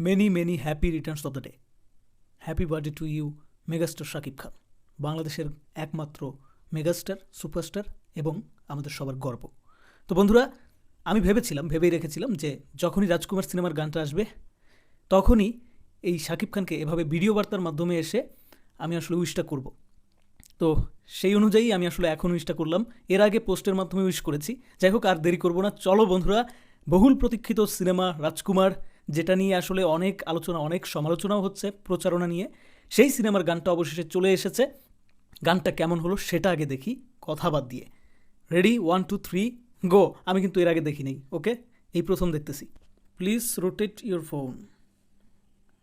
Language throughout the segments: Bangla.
Many many happy returns of the day. Happy birthday to you megastar Shakib Khan, বাংলাদেশের একমাত্র মেগাস্টার, সুপারস্টার এবং আমাদের সবার গর্ব। তো বন্ধুরা, আমি ভেবেই রেখেছিলাম যে যখনই রাজকুমার সিনেমার গানটা আসবে তখনই এই শাকিব খানকে এভাবে ভিডিও বার্তার মাধ্যমে এসে আমি আসলে উইশটা করব। তো সেই অনুযায়ী আমি আসলে এখন উইশটা করলাম। এর আগে পোস্টের মাধ্যমে উইশ করেছি। যাই হোক, আর দেরি করব না, চলো বন্ধুরা, বহুল প্রতীক্ষিত সিনেমা রাজকুমার, যেটা নিয়ে আসলে অনেক আলোচনা, অনেক সমালোচনাও হচ্ছে প্রচারণা নিয়ে, সেই সিনেমার গানটা অবশেষে চলে এসেছে। গানটা কেমন হলো সেটা আগে দেখি, কথা বাদ দিয়ে। রেডি, 1 2 3 গো। আমি কিন্তু এর আগে দেখি নেই, ওকে, এই প্রথম দেখতেছি। Please rotate your phone.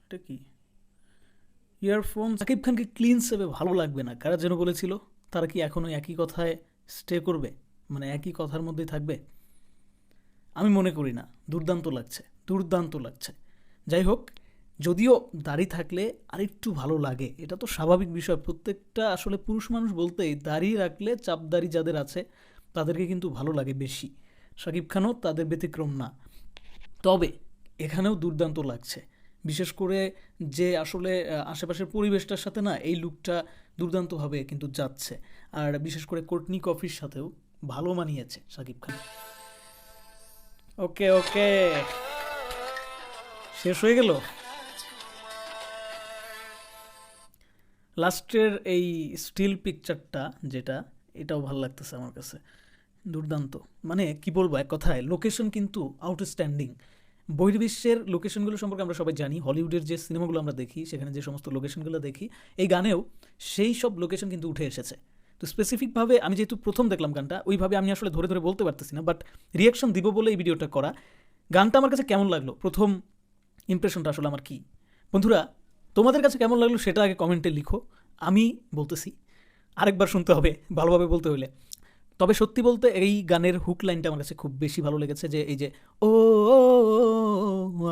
এটা কি ইয়ারফোন? শাকিব খানকে ক্লিন সেভে ভালো লাগবে না, কারা যেন বলেছিল। তারা কি এখনও একই কথায় স্টে করবে, মানে একই কথার মধ্যেই থাকবে? আমি মনে করি না। দুর্দান্ত লাগছে, দুর্দান্ত লাগছে। যাই হোক, যদিও দাড়ি থাকলে আরেকটু ভালো লাগে, এটা তো স্বাভাবিক বিষয়। প্রত্যেকটা আসলে পুরুষ মানুষ বলতেই দাড়ি রাখলে, চাপদাড়ি যাদের আছে তাদেরকে কিন্তু ভালো লাগে বেশি। শাকিব খানও তাদের ব্যতিক্রম না। তবে এখানেও দুর্দান্ত লাগছে, বিশেষ করে যে আসলে আশেপাশের পরিবেশটার সাথে না এই লুকটা দুর্দান্তভাবে কিন্তু যাচ্ছে। আর বিশেষ করে কোর্টনি কফির সাথেও ভালো মানিয়েছে শাকিব খান। ওকে ওকে, শেষ হয়ে গেল। লাস্টের এই স্টিল পিকচারটা যেটা, এটাও ভালো লাগতেছে আমার কাছে, দুর্দান্ত। মানে কি বলবো, এক কথায় লোকেশন কিন্তু আউটস্ট্যান্ডিং। বহির্বিশ্বের লোকেশনগুলো সম্পর্কে আমরা সবাই জানি, হলিউডের যে সিনেমাগুলো আমরা দেখি সেখানে যে সমস্ত লোকেশনগুলো দেখি, এই গানেও সেই সব লোকেশন কিন্তু উঠে এসেছে। তো স্পেসিফিকভাবে আমি যেহেতু প্রথম দেখলাম গানটা, ওইভাবে আমি আসলে ধরে ধরে বলতে পারতেছি না, বাট রিয়াকশন দিব বলে এই ভিডিওটা করা। গানটা আমার কাছে কেমন লাগলো, প্রথম ইমপ্রেশনটা আসলে আমার কি, বন্ধুরা তোমাদের কাছে কেমন লাগলো সেটা আগে কমেন্টে লিখো। আমি বলতেছি, আরেকবার শুনতে হবে ভালোভাবে বলতে হলে। তবে সত্যি বলতে এই গানের হুক লাইনটা আমার কাছে খুব বেশি ভালো লেগেছে, যে এই যে ও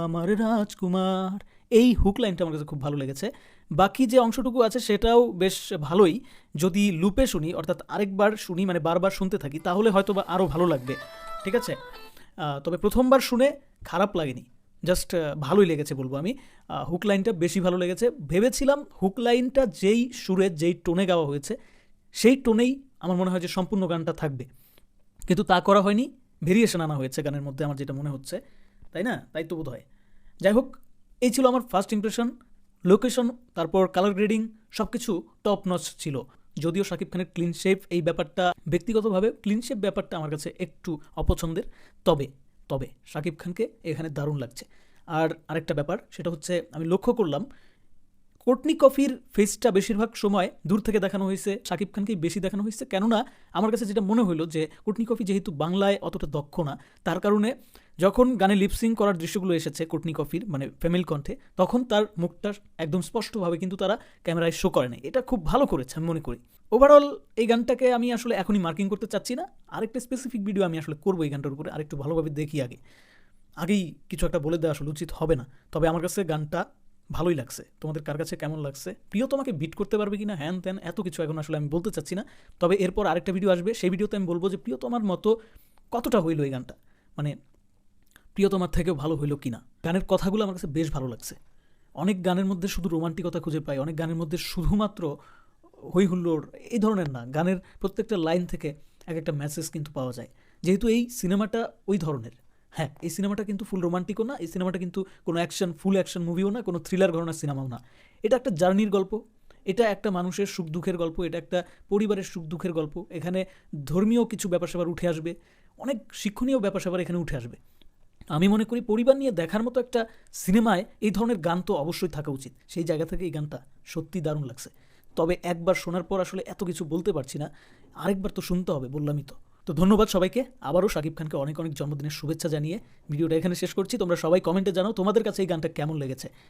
আমার রাজকুমার, এই হুক লাইনটা আমার কাছে খুব ভালো লেগেছে। বাকি যে অংশটুকু আছে সেটাও বেশ ভালোই, যদি লুপে শুনি, অর্থাৎ আরেকবার শুনি, মানে বারবার শুনতে থাকি, তাহলে হয়তো বা আরও ভালো লাগবে, ঠিক আছে। তবে প্রথমবার শুনে খারাপ লাগেনি, জাস্ট ভালোই লেগেছে বলবো আমি। হুক লাইনটা বেশি ভালো লেগেছে। ভেবেছিলাম হুক লাইনটা যেই সুরে, যেই টোনে গাওয়া হয়েছে সেই টোনেই আমার মনে হয় যে সম্পূর্ণ গানটা থাকবে, কিন্তু তা করা হয়নি, ভেরিয়েশন আনা হয়েছে গানের মধ্যে, আমার যেটা মনে হচ্ছে, তাই না? তাই তো বোধ হয়। যাই হোক, এই ছিল আমার ফার্স্ট ইমপ্রেশন। লোকেশন, তারপর কালার গ্রেডিং, সব কিছু টপ নচ ছিল। যদিও শাকিব খানের ক্লিন শেপ, এই ব্যাপারটা ব্যক্তিগতভাবে ক্লিন শেপ ব্যাপারটা আমার কাছে একটু অপছন্দের, তবে তবে শাকিব খানকে এখানে দারুণ লাগছে। আর আরেকটা ব্যাপার, সেটা হচ্ছে আমি লক্ষ্য করলাম কোর্টনি কফির ফেসটা বেশিরভাগ সময় দূর থেকে দেখানো হয়েছে, শাকিব খানকেই বেশি দেখানো হয়েছে। কেননা আমার কাছে যেটা মনে হলো যে কোর্টনি কফি যেহেতু বাংলায় অতটা দক্ষ না, তার কারণে যখন গানে লিপসিং করার দৃশ্যগুলো এসেছে কোর্টনি কফির, মানে ফ্যামিলি কণ্ঠে, তখন তার মুখটা একদম স্পষ্টভাবে কিন্তু তারা ক্যামেরায় শো করে নাই। এটা খুব ভালো করেছে আমি মনে করি। ওভারঅল এই গানটাকে আমি আসলে এখনই মার্কিং করতে চাচ্ছি না, আরেকটা স্পেসিফিক ভিডিও আমি আসলে করবো এই গানটার উপরে, আরেকটু ভালোভাবে দেখি আগেই কিছু একটা বলে দেওয়া আসলে উচিত হবে না। তবে আমার কাছে গানটা ভালোই লাগছে। তোমাদের কার কাছে কেমন লাগছে? প্রিয় তোমাকে বিট করতে পারবে কিনা, হ্যান ত্যান এত কিছু এখন আসলে আমি বলতে চাচ্ছি না। তবে এরপর আরেকটা ভিডিও আসবে, সেই ভিডিওতে আমি বলবো যে প্রিয় তোমার মতো কতটা হইলো এই গানটা, মানে প্রিয় তোমার থেকেও ভালো হইলো কিনা। গানের কথাগুলো আমার কাছে বেশ ভালো লাগছে। অনেক গানের মধ্যে শুধু রোমান্টিকতা খুঁজে পাই, অনেক গানের মধ্যে শুধুমাত্র হই হুল্লোড়, এই ধরনের না। গানের প্রত্যেকটা লাইন থেকে এক একটা মেসেজ কিন্তু পাওয়া যায়। যেহেতু এই সিনেমাটা ওই ধরনের, হ্যাঁ, এই সিনেমাটা কিন্তু ফুল রোমান্টিকও না, এই সিনেমাটা কিন্তু কোনো ফুল অ্যাকশন মুভিও না, কোনো থ্রিলার ঘটনার সিনেমাও না। এটা একটা জার্নির গল্প, এটা একটা মানুষের সুখ দুঃখের গল্প, এটা একটা পরিবারের সুখ দুঃখের গল্প। এখানে ধর্মীয় কিছু ব্যাপার স্যাপার উঠে আসবে, অনেক শিক্ষণীয় ব্যাপার স্যাপার এখানে উঠে আসবে। আমি মনে করি পরিবার নিয়ে দেখার মতো একটা সিনেমায় এই ধরনের গান তো অবশ্যই থাকা উচিত। সেই জায়গা থেকে এই গানটা সত্যি দারুণ লাগছে। তবে একবার শোনার পর আসলে এত কিছু বলতে পারছি না, আরেকবার তো শুনতে হবে, বললামই তো। তো ধন্যবাদ সবাইকে, আবারও শাকিব খানকে অনেক অনেক জন্মদিনের শুভেচ্ছা জানিয়ে ভিডিওটা এখানে শেষ করছি। তোমরা সবাই কমেন্টে জানাও তোমাদের কাছে এই গানটা কেমন লেগেছে।